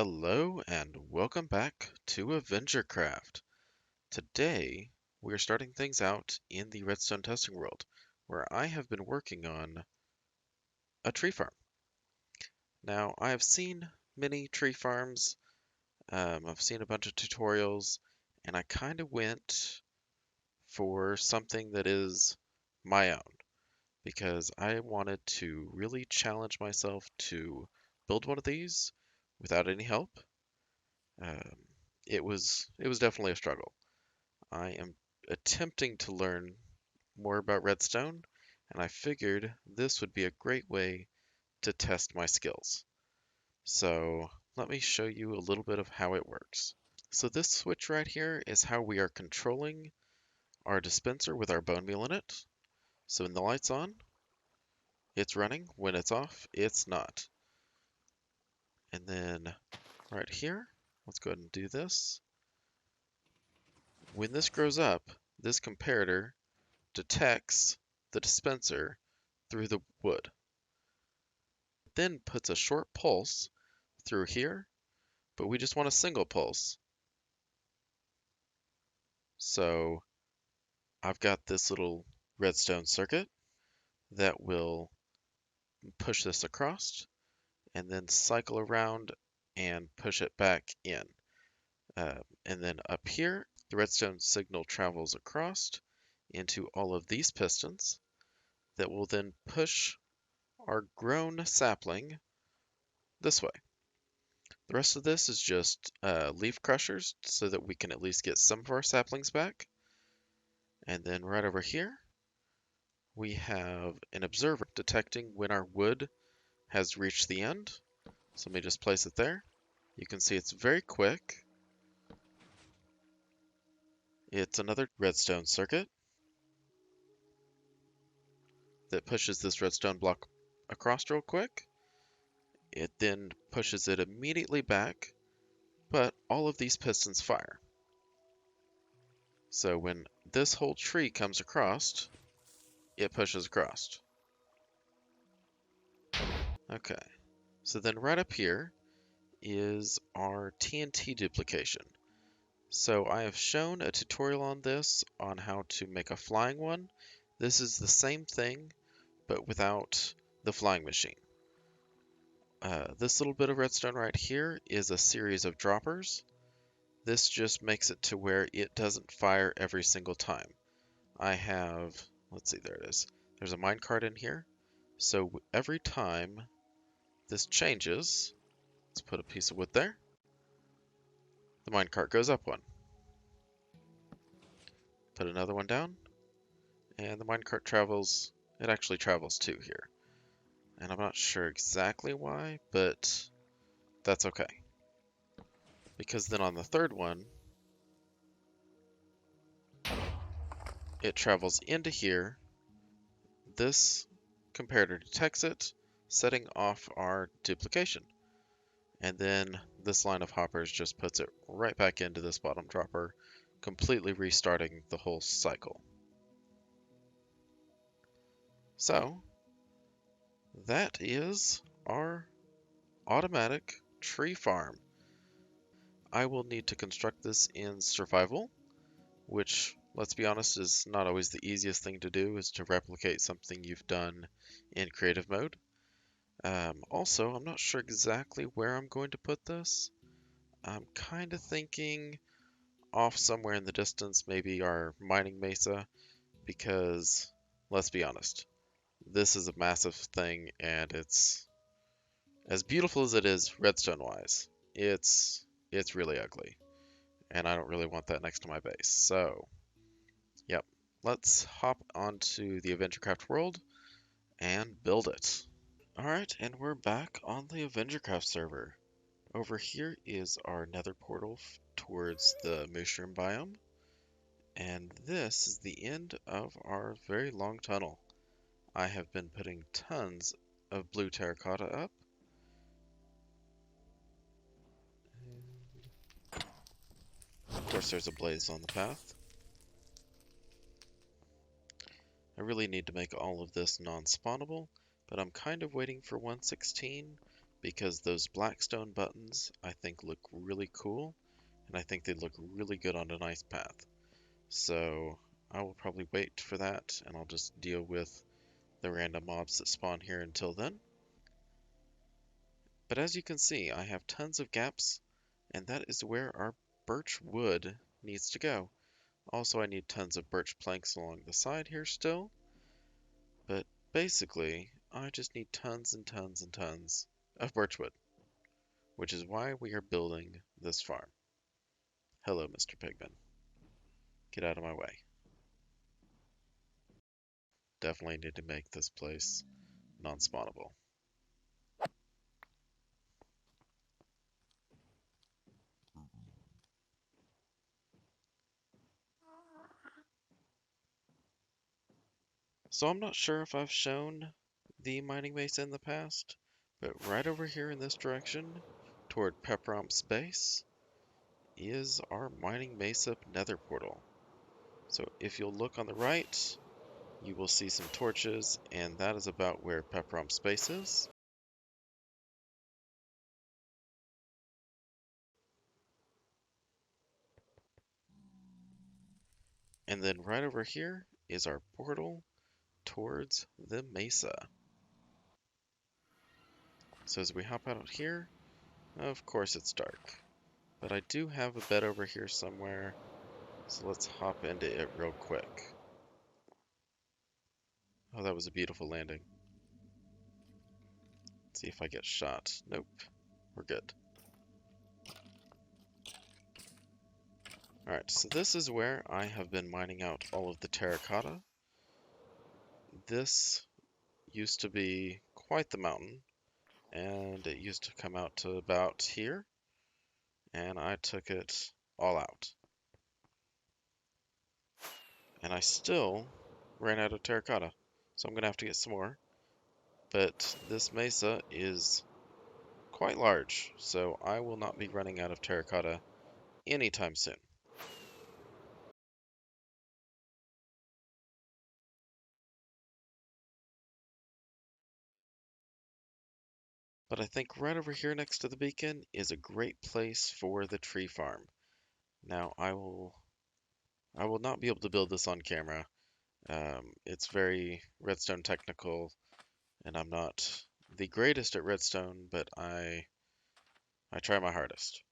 Hello and welcome back to AvengerCraft. Today we are starting things out in the redstone testing world, where I have been working on a tree farm. Now I have seen many tree farms, I've seen a bunch of tutorials, and I kind of went for something that is my own because I wanted to really challenge myself to build one of these without any help. Um, it was definitely a struggle. I am attempting to learn more about redstone, and I figured this would be a great way to test my skills. So let me show you a little bit of how it works. So this switch right here is how we are controlling our dispenser with our bone meal in it. So when the light's on, it's running. When it's off, it's not. And then right here, let's go ahead and do this. When this grows up, this comparator detects the dispenser through the wood, then puts a short pulse through here, but we just want a single pulse. So I've got this little redstone circuit that will push this across and then cycle around and push it back in. And then up here, the redstone signal travels across into all of these pistons that will then push our grown sapling this way. The rest of this is just leaf crushers so that we can at least get some of our saplings back. And then right over here, we have an observer detecting when our wood has reached the end. So let me just place it there. You can see it's very quick. It's another redstone circuit that pushes this redstone block across real quick. It then pushes it immediately back, but all of these pistons fire. So when this whole tree comes across, it pushes across. Okay, so then right up here is our TNT duplication. So I have shown a tutorial on this on how to make a flying one. This is the same thing, but without the flying machine. This little bit of redstone right here is a series of droppers. This just makes it to where it doesn't fire every single time. I have, let's see, there it is. There's a minecart in here. So every time this changes, let's put a piece of wood there, the minecart goes up one. Put another one down, and the minecart travels, it actually travels two here. And I'm not sure exactly why, but that's okay. Because then on the third one, it travels into here. This comparator detects it, setting off our duplication. And then this line of hoppers just puts it right back into this bottom dropper, completely restarting the whole cycle. So that is our automatic tree farm. I will need to construct this in survival, which, let's be honest, is not always the easiest thing to do, is to replicate something you've done in creative mode. Also, I'm not sure exactly where I'm going to put this. I'm kind of thinking off somewhere in the distance, maybe our mining mesa, because let's be honest, this is a massive thing and it's as beautiful as it is redstone wise. It's really ugly, and I don't really want that next to my base. So, yep, let's hop onto the AvengerCraft world and build it. Alright, and we're back on the AvengerCraft server. Over here is our nether portal towards the mushroom biome, and this is the end of our very long tunnel. I have been putting tons of blue terracotta up. Of course, there's a blaze on the path. I really need to make all of this non-spawnable, but I'm kind of waiting for 116 because those black stone buttons I think look really cool, and I think they look really good on an ice path. So I will probably wait for that, and I'll just deal with the random mobs that spawn here until then. But as you can see, I have tons of gaps, and that is where our birch wood needs to go. Also, I need tons of birch planks along the side here still, but basically, I just need tons and tons and tons of birch wood, which is why we are building this farm. Hello, Mr. Pigman. Get out of my way. Definitely need to make this place non-spawnable. So I'm not sure if I've shown the mining base in the past, but right over here in this direction, toward Pepperomp's base, is our mining mesa nether portal. So if you'll look on the right, you will see some torches, and that is about where Pepperomp's base is. And then right over here is our portal towards the mesa. So as we hop out here, of course it's dark. But I do have a bed over here somewhere, so let's hop into it real quick. Oh, that was a beautiful landing. Let's see if I get shot. Nope, we're good. Alright, so this is where I have been mining out all of the terracotta. This used to be quite the mountain, and it used to come out to about here, and I took it all out. And I still ran out of terracotta, so I'm gonna have to get some more. But this mesa is quite large, so I will not be running out of terracotta anytime soon. But I think right over here next to the beacon is a great place for the tree farm. Now I will not be able to build this on camera. It's very redstone technical, and I'm not the greatest at redstone, but I try my hardest.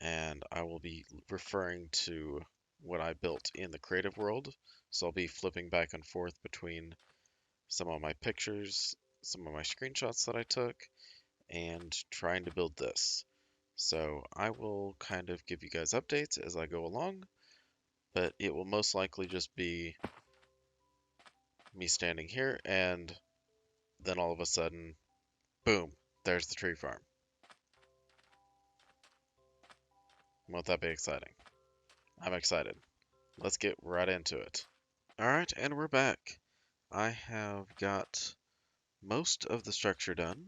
And I will be referring to what I built in the creative world. So I'll be flipping back and forth between some of my pictures, some of my screenshots that I took, and trying to build this. So I will kind of give you guys updates as I go along, but it will most likely just be me standing here and then all of a sudden, boom, there's the tree farm. Won't that be exciting? I'm excited. Let's get right into it. Alright, and we're back. I have got most of the structure done.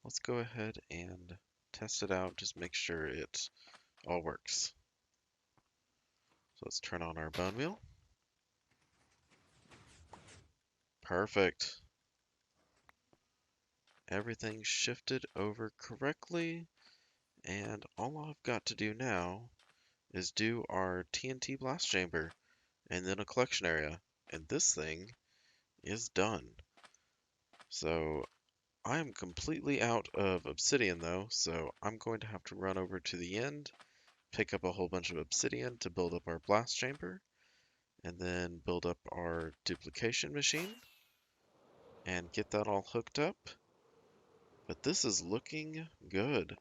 Let's go ahead and test it out, just make sure it all works. So let's turn on our bone wheel. Perfect. Everything shifted over correctly, and all I've got to do now is do our TNT blast chamber and then a collection area, and this thing is done. So I am completely out of obsidian though, so I'm going to have to run over to the end, pick up a whole bunch of obsidian to build up our blast chamber, and then build up our duplication machine and get that all hooked up. But this is looking good.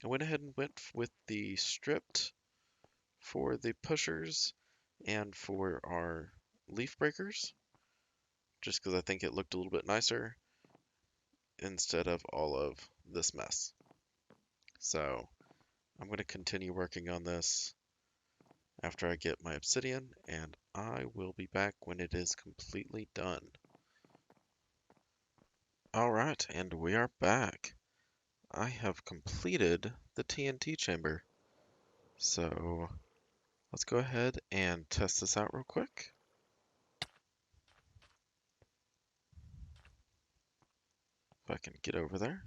I went ahead and went with the stripped for the pushers and for our leaf breakers, just because I think it looked a little bit nicer instead of all of this mess. So I'm going to continue working on this after I get my obsidian, and I will be back when it is completely done. Alright, and we are back. I have completed the TNT chamber. So let's go ahead and test this out real quick. If I can get over there.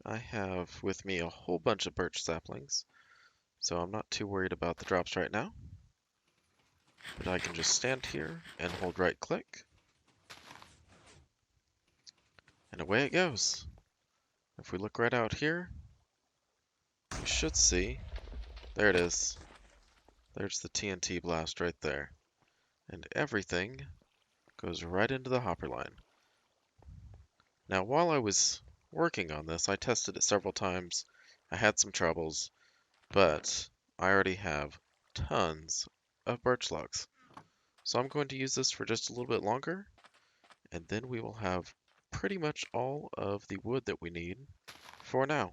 I have with me a whole bunch of birch saplings, so I'm not too worried about the drops right now. But I can just stand here and hold right click, and away it goes. If we look right out here, we should see, there it is. There's the TNT blast right there. And everything goes right into the hopper line. Now, while I was working on this, I tested it several times. I had some troubles, but I already have tons of birch logs. So I'm going to use this for just a little bit longer, and then we will have pretty much all of the wood that we need for now.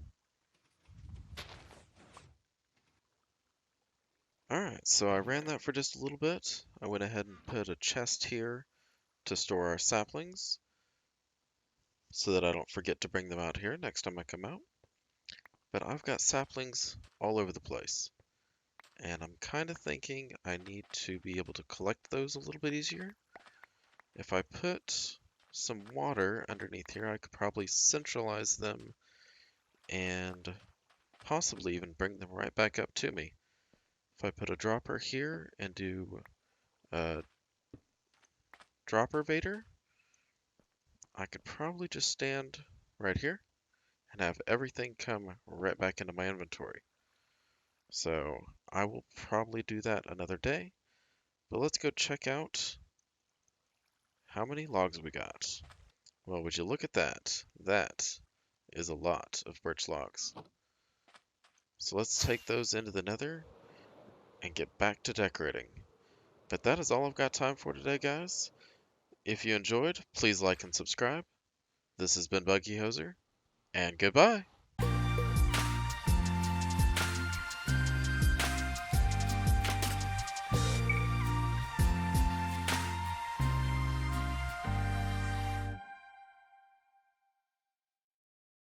Alright, so I ran that for just a little bit. I went ahead and put a chest here to store our saplings so that I don't forget to bring them out here next time I come out. But I've got saplings all over the place, and I'm kind of thinking I need to be able to collect those a little bit easier. If I put some water underneath here, I could probably centralize them and possibly even bring them right back up to me. If I put a dropper here and do a dropper vader, I could probably just stand right here and have everything come right back into my inventory. So I will probably do that another day, but let's go check out how many logs we got. Well, would you look at that? That is a lot of birch logs. So let's take those into the nether and get back to decorating. But that is all I've got time for today, guys. If you enjoyed, please like and subscribe. This has been Buggy Hoser, and goodbye!